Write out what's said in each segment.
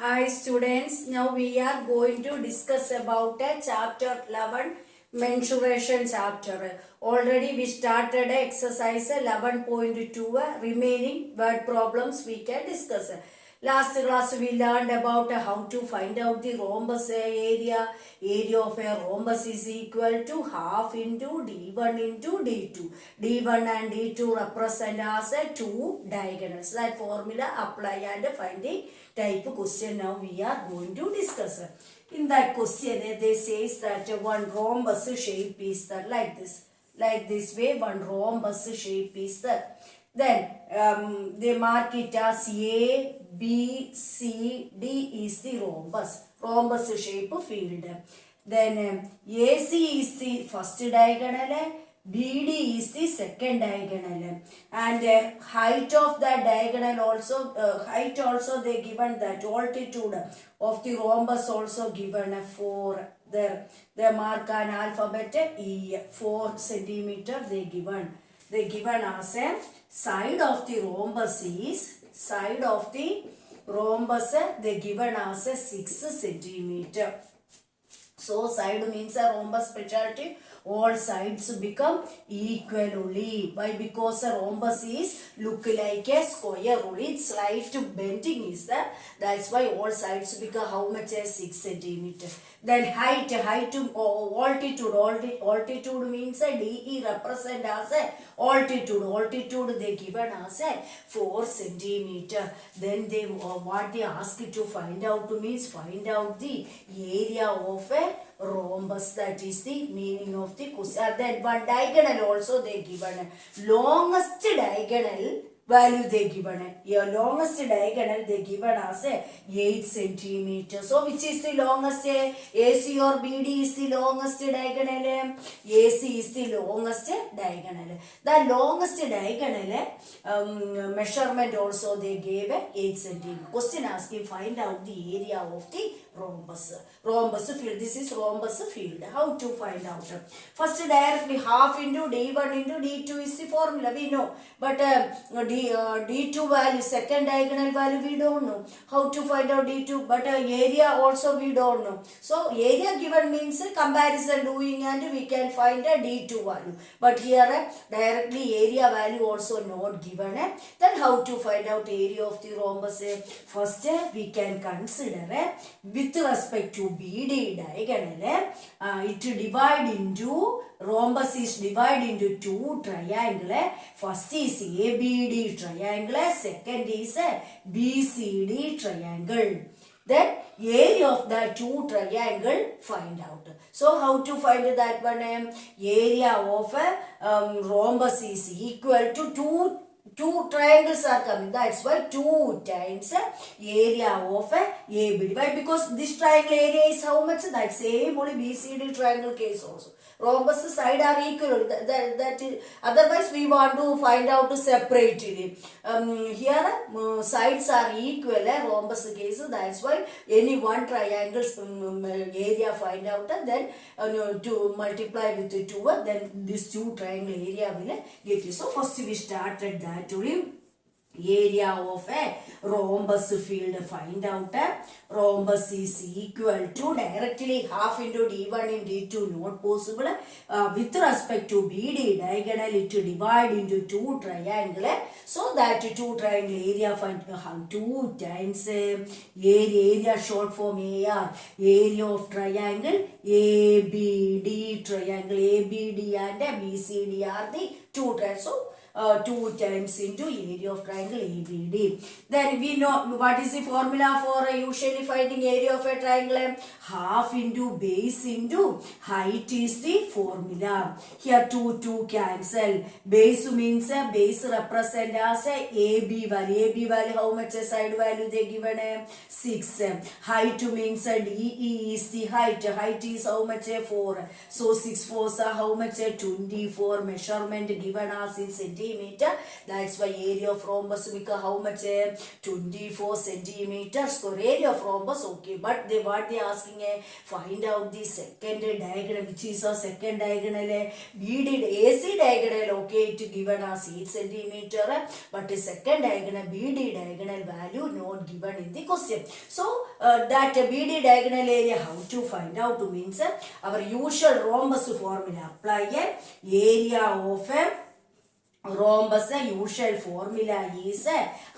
Hi students, now we are going to discuss about chapter 11 mensuration chapter. Already we started exercise 11.2 remaining word problems we can discuss. Last class we learned about how to find out the rhombus area. Area of a rhombus is equal to half into D1 into D2. D1 and D2 represent as two diagonals. That formula apply and find the type question now we are going to discuss. In that question they says that one rhombus shape is that like this way one rhombus shape is that. Then they mark it as A, B, C, D is the rhombus shape field. Then AC is the first diagonal, BD is the second diagonal, and height of that diagonal also, height also they given that, altitude of the rhombus also given 4 there. They mark an alphabet E, 4 centimeter they given as a side of the rhombus they given as a 6 centimeter. So side means a rhombus specialty. All sides become equal only. Why? Because a rhombus is look like a square only. Its slight bending is there. That's why all sides become how much as 6 centimeter. Then height to altitude means a DE represent as a altitude they given as a 4 centimeter. Then they what they ask you to find out means find out the area of a rhombus. That is the meaning of the question. Then one diagonal also they given, longest diagonal value they given. Longest diagonal they given as 8 centimeter. So which is the longest? AC or BD is the longest diagonal. AC is the longest diagonal. The longest diagonal measurement also they gave 8 centimeter. Question asking find out the area of the rhombus field. This is rhombus field. How to find out? First directly half into D1 into D2 is the formula we know, but D2 value, second diagonal value we don't know. How to find out D2? But area also we don't know. So area given means comparison doing and we can find a D2 value. But here directly area value also not given. Then how to find out area of the rhombus? First we can consider with respect to BD diagonal, it divide into, rhombus is divided into two triangle. First is ABD triangle, second is BCD triangle. Then area of the two triangle find out. So how to find that one? Area of a rhombus is equal to two triangles are coming. That's why 2 times area of ABD. Why? Because this triangle area is how much? That same only BCD triangle case also. Rhombus side are equal. That is, otherwise we want to find out separately. Here sides are equal. Rhombus case. That's why any one triangle area find out. Then to multiply with 2. Then this 2 triangle area will get you. So first we started that only. Area of a rhombus field find out. Rhombus is equal to directly half into D1 in D2 not possible. With respect to BD diagonal it divide into 2 triangle. So that 2 triangle area find 2 times area short form AR, area of triangle ABD triangle. ABD and BCD are the 2 triangles. So 2 times into area of triangle ABD. Then we know what is the formula for usually finding area of a triangle. Half into base into height is the formula. Here 2 cancel. Base means base represent as AB value. AB value how much side value they given? 6. Height means DE is the height. Height is how much? 4. So 6 4s are how much? 24. Measurement given as in centimeter. centimeter. That's why area of rhombus become how much? 24 centimeter square. Area of rhombus, okay. But what they asking, find out the second diagonal, which is a second diagonal. BD AC diagonal, okay, it given as 8 centimeter. But the second diagonal, BD diagonal value not given in the question. So that BD diagonal area, how to find out means our usual rhombus formula. Apply area of a rhombus. Usual formula is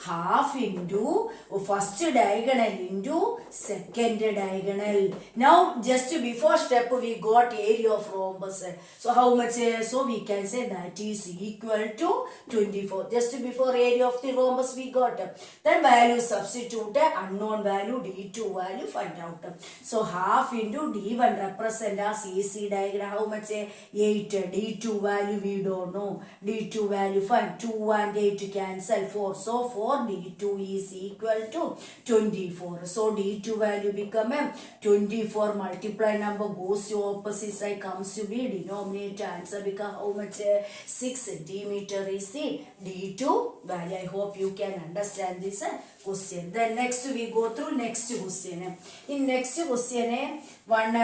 half into first diagonal into second diagonal. Now just before step we got area of rhombus. So how much? So we can say that is equal to 24. Just before area of the rhombus we got. Then value substitute, unknown value, D2 value find out. So half into D1 represent as AC diagram. How much? 8. D2 value we don't know. D2 value find 2 and 8 cancel 4. So 4 D2 is equal to 24. So D2 value become 24. Multiply number goes to opposite side, comes to be denominator. Answer become how much? 6 centimeter is the D2 value. I hope you can understand this question. Then next we go through next question. In next question, one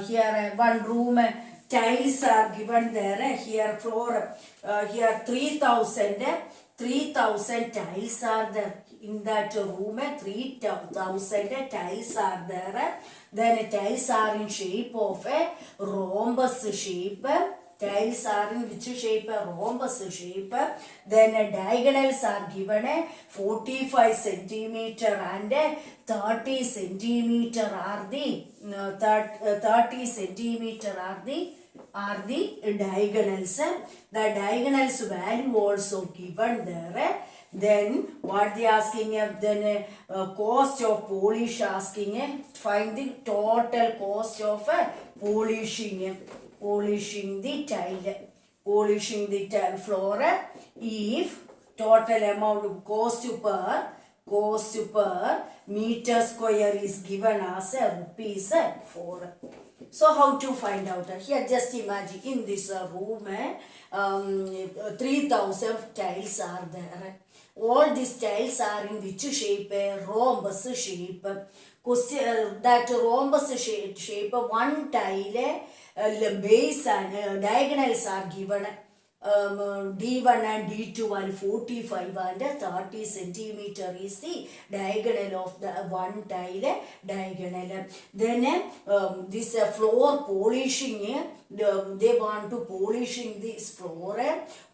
here one room. Tiles are given there. Here floor, here 3000 tiles are there. In that room, 3000 tiles are there. Then tiles are in shape of a rhombus shape. Tiles are in which shape? Rhombus shape. Then diagonals are given 45 centimeter and 30 centimeter are the 30 centimeter are the diagonals. The diagonals value also given there. Then what they asking? Then cost of polish asking. Find the total cost of polishing the tile floor. If total amount cost per meter square is given as rupees 4. So how to find out? Here just imagine in this room 3000 tiles are there. All these tiles are in which shape? Rhombus shape. That rhombus shape, one tile base and diagonals are given. D1 and D2 are 45 and 30 centimeter is the diagonal of the one tile diagonal. Then this floor polishing, they want to polishing this floor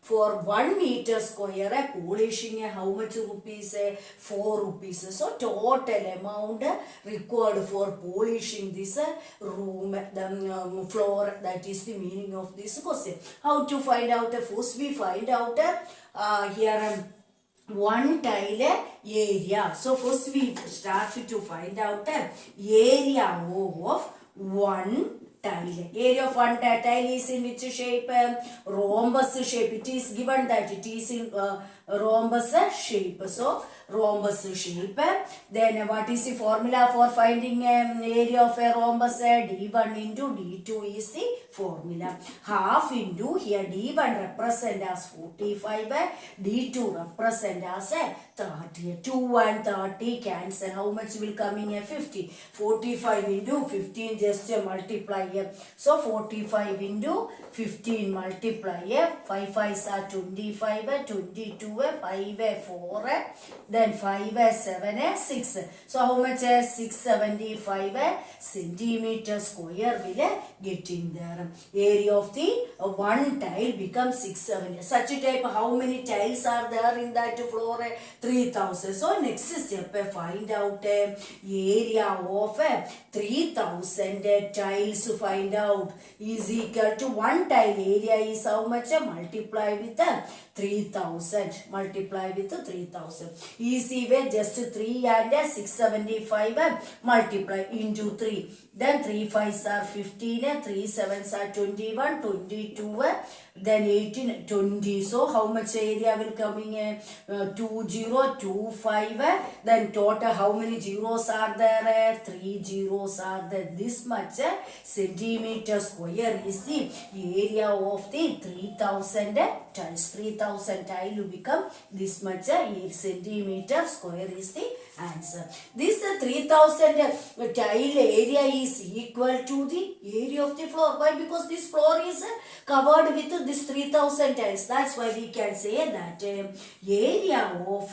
for 1 meter square. Polishing how much rupees? 4 rupees. So total amount required for polishing this room, the floor. That is the meaning of this question. How to find out? First we find out here one tile area. So first we start to find out area of one tile. Area of one tile is in which shape? Rhombus shape. It is given that it is in rhombus shape. So rhombus shape. Then what is the formula for finding area of a rhombus? D1 into D2 is the formula. Half into here D1 represent as 45, D2 represent as 30. 2 and 30 cancel. How much will coming? 50. 45 into 15 just multiply. So 45 into 15 multiply. 5 5s are 25, 22, 5 4, then 5 7 6. So how much? 675 centimeter square will get in there. Area of the one tile becomes 670. Such a type, how many tiles are there in that floor? 3000. So next step, find out area of 3000 tiles. Find out is equal to one tile area is how much? Multiply with 3000. Multiply with 3000. Easy way, just 3 and 675 multiply into 3. Then 3 5s are 15, 3 7s are 21, 22, then 18, 20. So how much area will coming in? 2025. Then total how many zeros are there? 3 zeros are there. This much centimeter square is the area of the 3000 tiles. 3000 tile will become this much centimeter square is the answer. This 3000 tile area is equal to the area of the floor. Why? Because this floor is covered with this 3000 tiles. That's why we can say that area of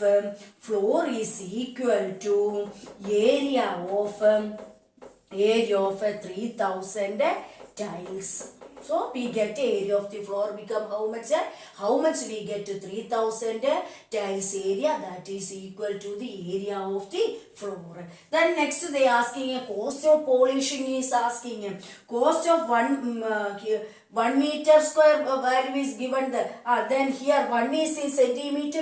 floor is equal to area of 3000 tiles. So we get area of the floor become how much? How much we get? 3000 tiles area, that is equal to the area of the floor. Then next they asking a cost of polishing is asking cost of 1 meter square value is given then here 1 is in centimeter.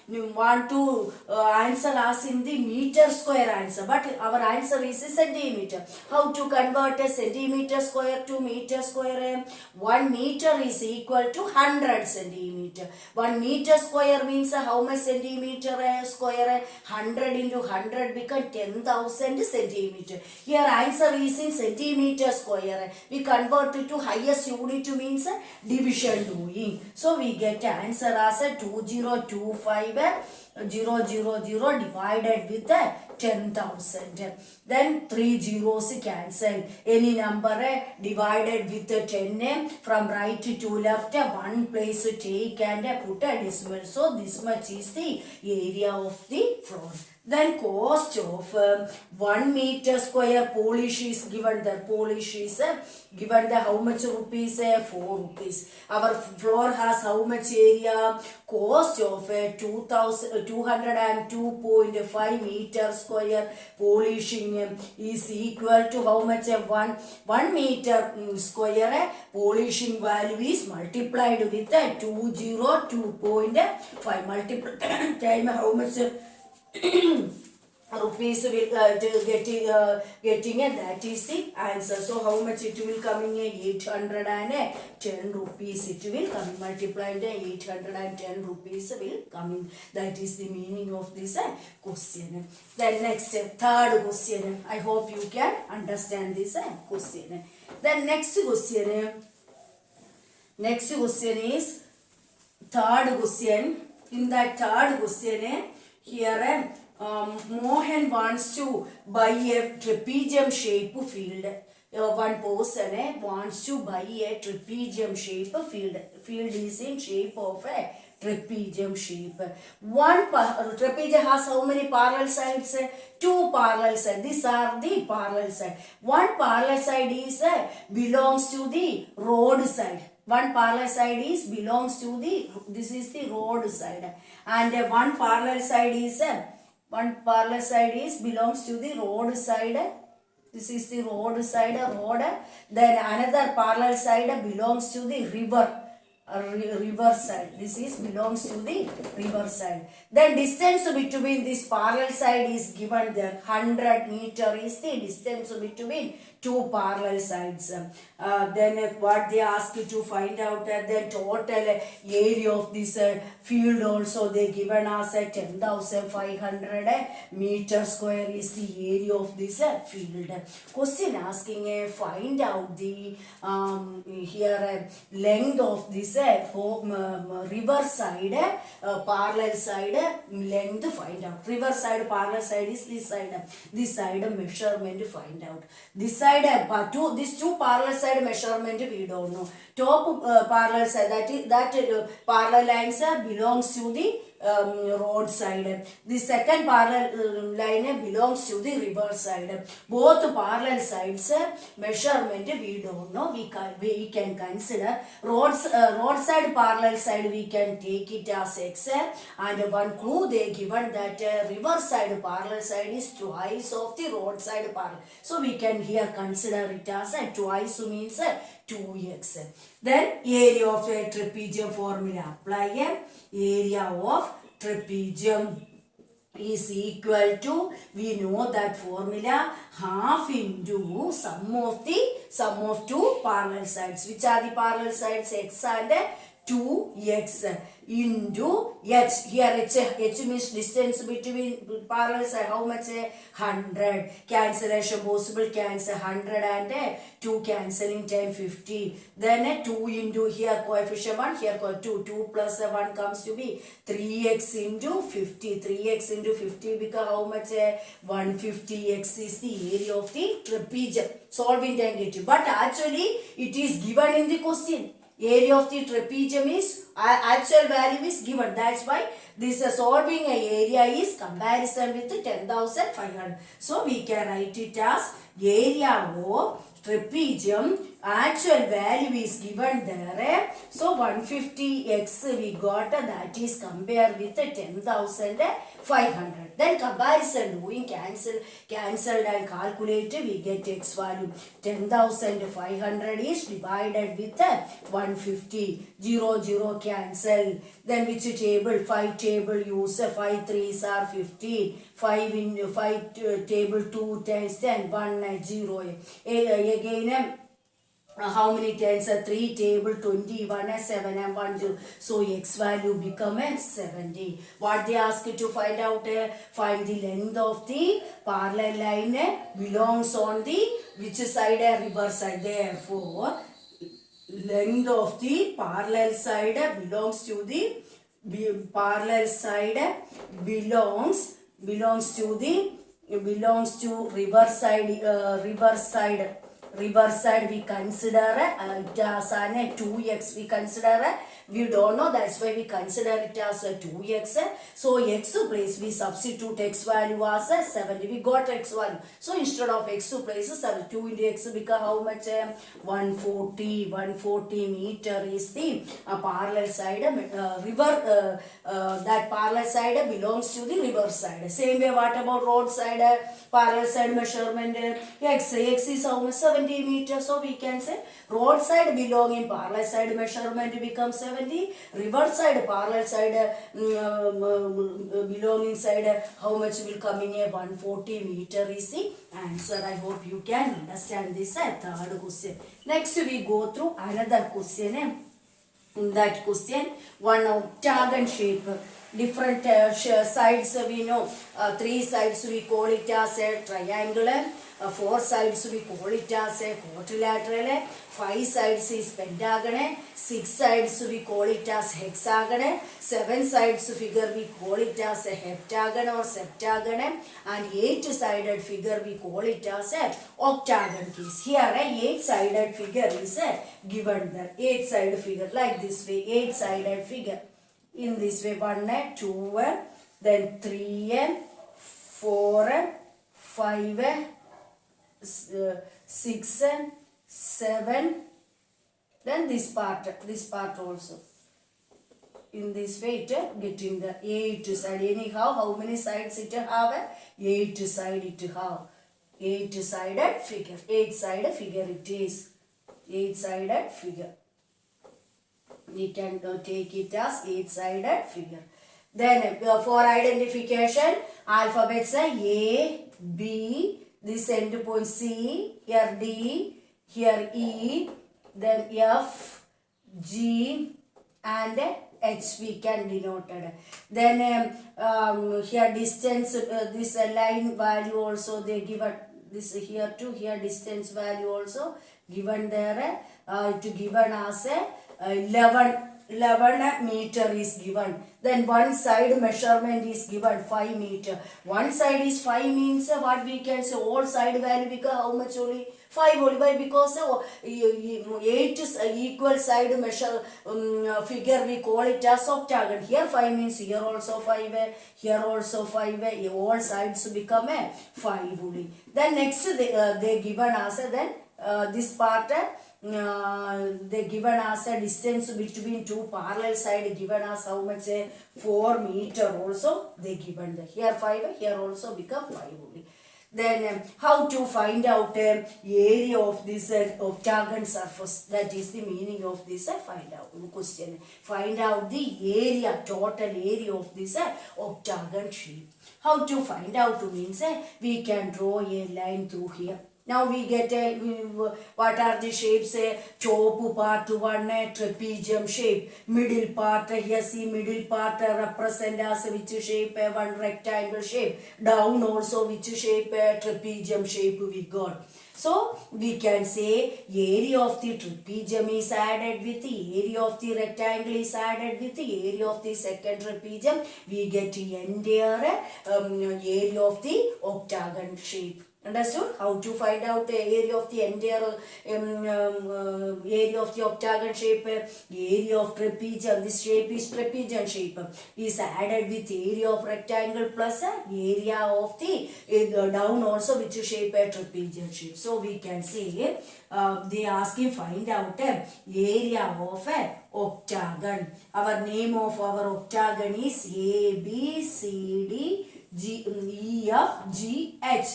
We want to answer as in the meter square answer, but our answer is a centimeter. How to convert a centimeter square to meter square? 1 meter is equal to 100 centimeter. 1 meter square means how much centimeter square? 100 into 100 become 10,000 centimeter. Here answer is in centimeter square. We convert it to highest unit means division doing. So we get answer as a 2025 divided with 10,000. Then 3 zeros cancel. Any number divided with 10 from right to left, one place take and put a decimal. So this much is the area of the floor. Then cost of 1 meter square polish is given. The polish is given the how much rupees? 4 rupees. Our floor has how much area? Cost of 202.5 meter square polishing is equal to how much? 1 meter square polishing value is multiplied with 202.5 multiple time how much rupees will getting and that is the answer. So how much it will coming? 810 rupees it will come multiplied 810 rupees will coming. That is the meaning of this question. Then next third question. I hope you can understand this question. Then next question is third question. In that third question here Mohan wants to buy a trapezium shape field. One person wants to buy a trapezium shape field. Field is in shape of a trapezium shape. One trapezium has how many parallel sides? 2 parallel sides. These are the parallel side. One parallel side is belongs to the road side. One parallel side is belongs to the, this is the road side, and one parallel side is belongs to the road side. This is the road side, road. Then another parallel side belongs to the river side. This is belongs to the river side. Then distance between this parallel side is given there. 100 meter is the distance between 2 parallel sides. Then what they ask you to find out the total area of this field also they given us 10,500 meter square is the area of this field. Question asking find out the here length of this river side parallel side length find out. River side parallel side is this side. This side measurement find out. This side these two parallel side measurement we don't know. Top parallel side that parallel lines belongs to the road side. The second parallel line belongs to the river side. Both parallel sides measurement we don't know. We can consider roadside parallel side we can take it as x, and one clue they given that river side parallel side is twice of the roadside parallel. So we can here consider it as twice means 2x. Then area of a trapezium formula apply. Area of trapezium is equal to, we know that formula, half into sum of the sum of two parallel sides. Which are the parallel sides? X and 2x into h. Here h means distance between parallel side. How much? 100. Cancellation possible. Cancel 100 and 2 cancelling time 50. Then 2 into here coefficient 1. Here 2. 2 plus 1 comes to be 3x into 50. 3x into 50 because how much? 150x is the area of the trapezium. Solve it and get it. But actually it is given in the question. Area of the trapezium is actual value is given. That's why this solving area is comparison with 10,500. So we can write it as area of trapezium. Actual value is given there. So 150x we got, that is compared with 10,500. Then comparison doing cancelled and calculate, we get x value. 10,500 is divided with 150. 0, 0 cancel. Then which table? 5 table use. 5 3s are 15. 5 in 5 table 2 times 10. 1 0. Again how many tens? 3 table 21 7 and 1 0. So x value become 70. What they ask you to find out? Find the length of the parallel line belongs on the which side? Reverse side. Therefore length of the parallel side belongs to the parallel side belongs to reverse side. Reverse side we consider it as 2x. We don't know, that's why we consider it as 2x. So x place we substitute x value as 70. We got x value. So instead of x place 2 into x become how much? 140 meter is the parallel side. That parallel side belongs to the reverse side. Same way, what about road side? Parallel side measurement x is how much? 70 meters. So we can say road side belonging parallel side measurement becomes 70. Reverse side parallel side belonging side how much will come in? 140 meter is the answer. I hope you can understand this third question. Next we go through another question. In that question, one octagon shape. Different sides we know. 3 sides we call it as a triangular. 4 sides we call it as a quadrilateral. 5 sides is pentagon. 6 sides we call it as hexagon. 7 sides figure we call it as a heptagon or septagon. And 8-sided figure we call it as a octagon case. Here 8-sided figure is given there. 8-sided figure like this way. 8-sided figure. In this way 1, 2, then 3, 4, 5, 6, 7, then this part also. In this way it getting the 8 side. Anyhow, how many sides it have? 8 side it have. 8-sided figure. 8-sided figure it is. 8-sided figure. We can take it as 8-sided figure. Then for identification, alphabets are A, B, this end point C, here D, here E, then F, G and H we can denote it. Then here distance, this line value also they given. This here to here distance value also given there. To given as 11 meter is given. Then one side measurement is given 5 meter. One side is 5 means what we can say all side value because how much only 5 only. Why? Because 8 is equal side measure figure we call it as octagon. Here 5 means here also 5, here also 5, all sides become 5 only. Then next they given as then this part they given us a distance between two parallel side given us how much? 4 meter also they given the here 5, here also become 5 only. Then how to find out area of this octagon surface? That is the meaning of this find out question. Find out the area, total area of this octagon shape. How to find out means we can draw a line through here. Now we get what are the shapes? Chopu part 1, trapezium shape. Middle part, here see middle part represent as which shape? One rectangle shape. Down also which shape? Trapezium shape we got. So we can say area of the trapezium is added with the area of the rectangle is added with the area of the second trapezium. We get the entire area of the octagon shape. Understood? How to find out the area of the entire area of the octagon shape? Area of trapezium. This shape is trapezium shape. Is added with area of rectangle plus area of the down also which shape? Trapezium shape. So we can say they asking find out area of octagon. Our name of our octagon is A B C D E F G H.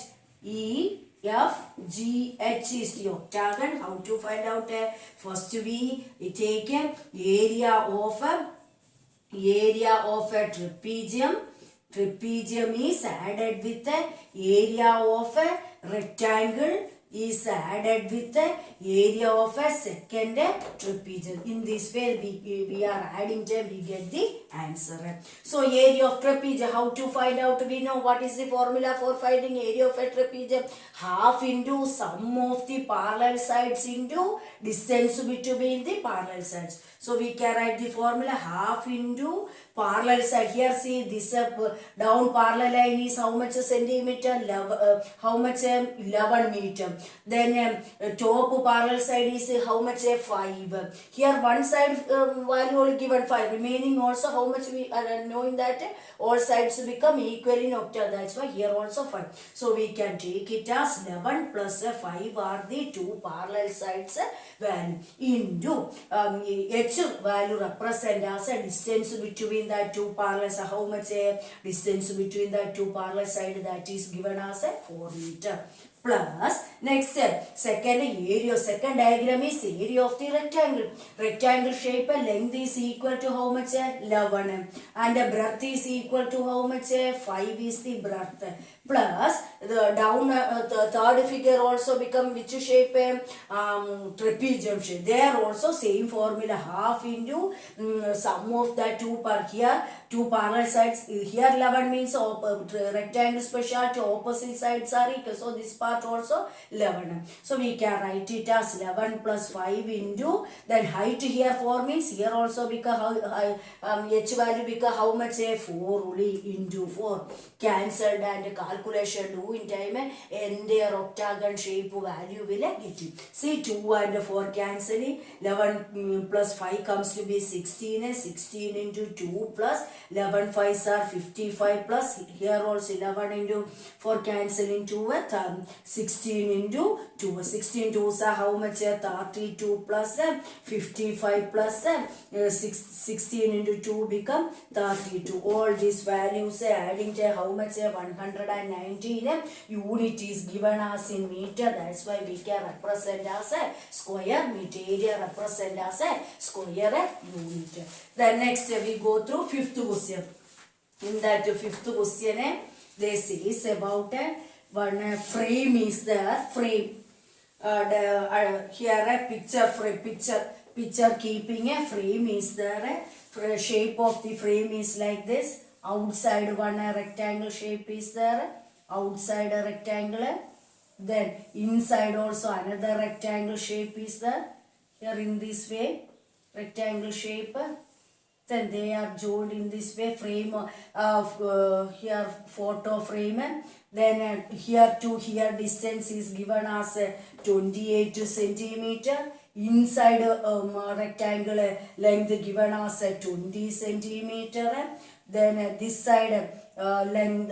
E, F, G, H is the octagon. How to find out? First we take area of a trapezium. Trapezium is added with the area of a rectangle is added with the area of a second trapezium. In this way we are adding them, we get the answer. So area of trapezium, how to find out? We know what is the formula for finding area of a trapezium. Half into sum of the parallel sides into distance between the parallel sides. So we can write the formula half into parallel side. Here see this down parallel line is how much centimeter? How much? 11 meter. Then top parallel side is how much? 5. Here one side value only given 5. Remaining also how much? We are knowing that all sides become equal in octagon. That's why here also 5. So we can take it as 11 plus 5 are the two parallel sides value into h value represent as a distance between the two parallels. How much distance between the two parallel side? That is given as a 4 meter. Plus next step, second area, second diagram is area of the rectangle. Rectangle shape length is equal to how much? 11, and the breadth is equal to how much? 5 is the breadth. Plus the down the third figure also become which shape? Trapezium shape. There also same formula, half into sum of the two part. Here two parallel sides. Here 11 means rectangle specialty, opposite sides are equal. So this part also 11. So we can write it as 11 plus 5 into, then height here 4 means here also become h value become how much? 4 only into 4. Cancelled and calculation do in time and their octagon shape value will get it. See 2 and 4 cancelling. 11 plus 5 comes to be 16. 16 into 2 plus 11 5s are 55 plus here also 11 into 4 cancelling 2 with 16 into 2. 16 2s are how much? 32 plus 55 plus 16 into 2 become 32. All these values adding to how much? 119 unit is given as in meter. That's why we can represent as a square meter. Area represent as a square unit. Then next we go through fifth question. In that fifth question they says about one frame is there. Frame here a picture keeping a frame is there. Shape of the frame is like this. Outside one rectangle shape is there. Outside a rectangle. Then inside also another rectangle shape is there. Here in this way rectangle shape. Then they are joined in this way. Frame of here photo frame. Then here to here distance is given as 28 centimeter. Inside rectangle length given as 20 centimeter. Then this side length,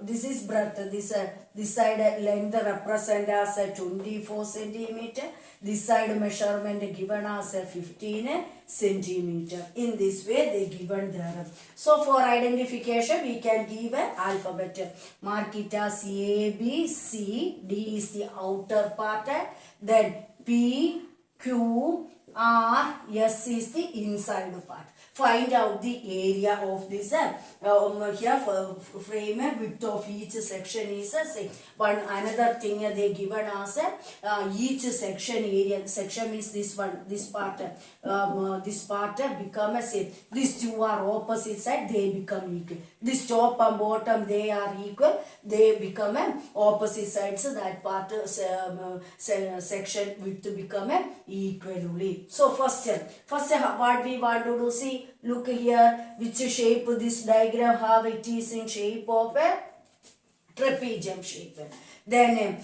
this is breadth, this side length represent as 24 centimeter. This side measurement given as 15 centimeter. In this way they given there. So for identification we can give an alphabet. Mark it as A, B, C, D is the outer part. Then P, Q, R, S is the inside part. Find out the area of this here frame width of each section is same. One another thing they given as each section area. Section means this one, this part become a same. These two are opposite side, they become equal. This top and bottom they are equal, they become opposite sides. So that part section width become equally. So first what we want to do, see, look here, which shape this diagram have. It is in shape of a trapezium shape. Then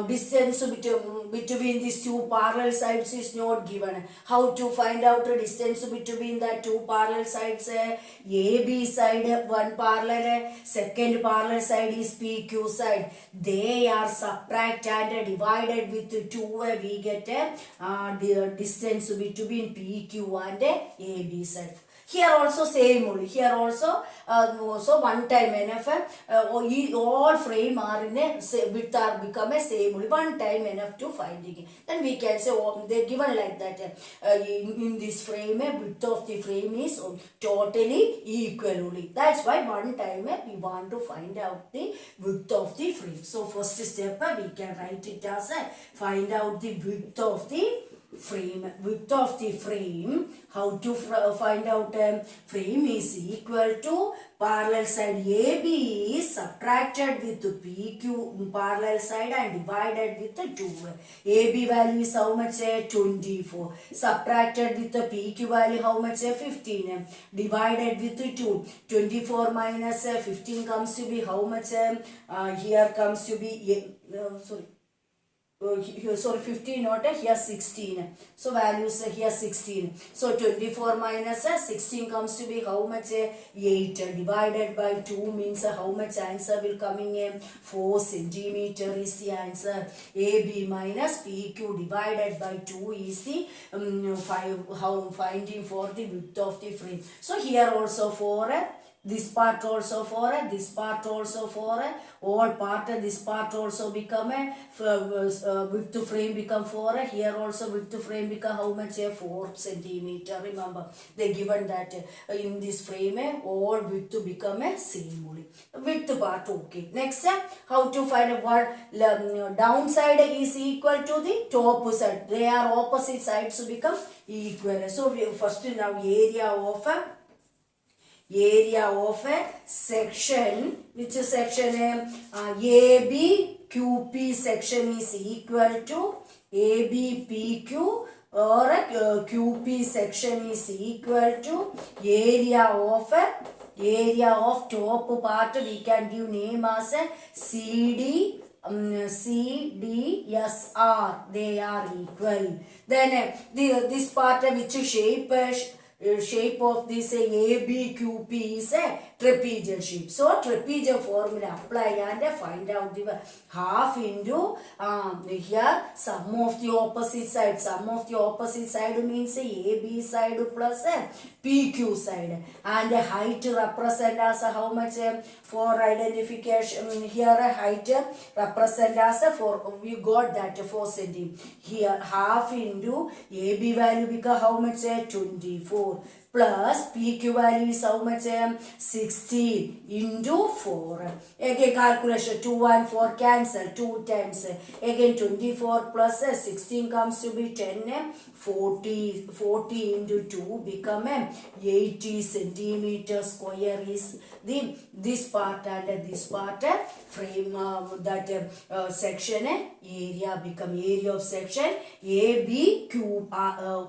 distance between these two parallel sides is not given. How to find out the distance between the two parallel sides? AB side one parallel, second parallel side is PQ side. They are subtract and divided with 2. We get the distance between PQ and AB side. Here also same only. Here also one time enough. All frame are in a width are become a same only. One time enough to finding it. Then we can say they given like that. In this frame, width of the frame is totally equal only. That's why one time we want to find out the width of the frame. So first step we can write it as find out the width of the frame. Width of the frame, how to find out frame is equal to parallel side AB is subtracted with PQ parallel side and divided with 2. AB value is how much? 24. Subtracted with the PQ value how much? 15. Divided with 2. 24 minus 15 comes to be how much? Here comes to be sorry 15 not here 16. So values here 16. So 24 minus 16 comes to be how much? 8. Divided by 2 means how much answer will coming in? 4 centimeter is the answer. AB minus PQ divided by 2 is the finding for the width of the frame. So here also for this part also for this part also for all part this part also become width frame become 4. Here also width frame become how much? 4 centimeter. Remember they given that in this frame all width become a same only. Width part okay. Next how to find what downside is equal to the top side. They are opposite sides to become equal. So we first now area of a section, which section ABQP section is equal to ABPQ or QP section is equal to area of top part. We can give name as CD CDSR. They are equal. Then this part which shape of this ABQP is a trapezium shape. So trapezium formula apply and find out the half into here sum of the opposite side. Sum of the opposite side means AB side plus PQ side. And height represent as how much? For identification here height represent as we got that 4 cm. Here half into AB value become how much? 24 plus PQ value is how much? 16 into 4. Again calculation 2 and 4 cancel 2 times. Again 24 plus 16 comes to be 10. 40 into 2 become 80 centimeter square is this part and this part frame that section area become area of section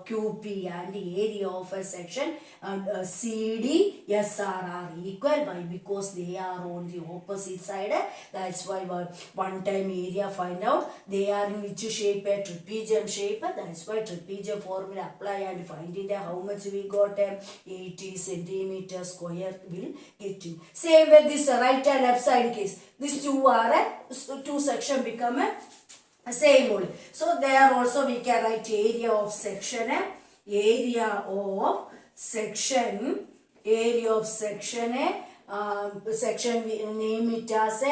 QP and area of a section CDSR are equal. Why? Because they are on the opposite side. That's why one time area find out. They are in which shape? A trapezium shape. That's why trapezium formula apply and find it. How much we got? 80 centimeter square will get in. Same with this right and left side case. These two are two section become same only. So there also we can write area of section. Area of section section we name it as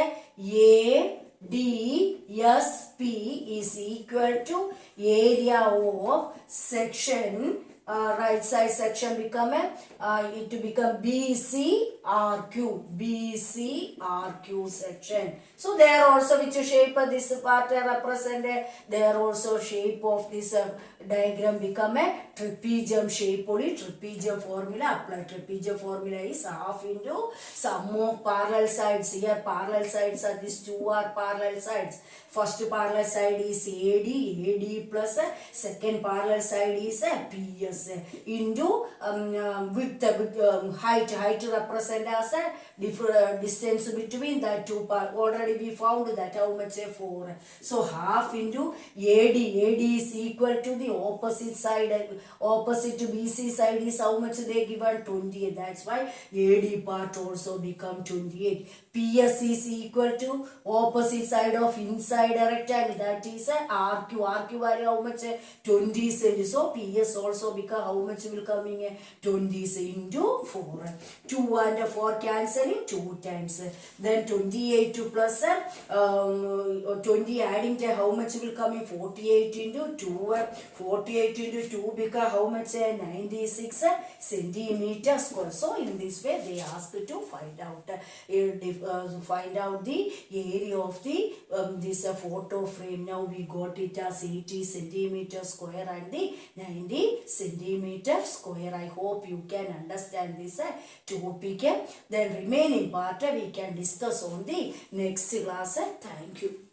ADSP is equal to area of section right side section become it become BCRQ, BCRQ section. So they are also which shape this part represented. They are also shape of this diagram become a trapezium shape only. Trapezium formula apply. Trapezium formula is half into sum of parallel sides. Here parallel sides are these two are parallel sides. First parallel side is AD plus second parallel side is PS into width, height represent as a different distance between the two part. Already we found that how much 4. So half into AD is equal to the opposite side, opposite to BC side is how much they given 28. That's why AD part also become 28. PS is equal to opposite side of inside a rectangle, that is a RQ. RQ value how much 20 cm. So PS also become how much will coming 20 into 4. 2 and 4 cancelling 2 times. Then 28 to plus 20 adding to how much will come in 48 into 2. 48 into 2 become how much 96 centimeter square. So in this way they asked to find out the area of the this photo frame. Now we got it as 80 centimeter square and the 90 centimeter square. I hope you can understand this topic. Then remaining part we can discuss on the next class. Thank you.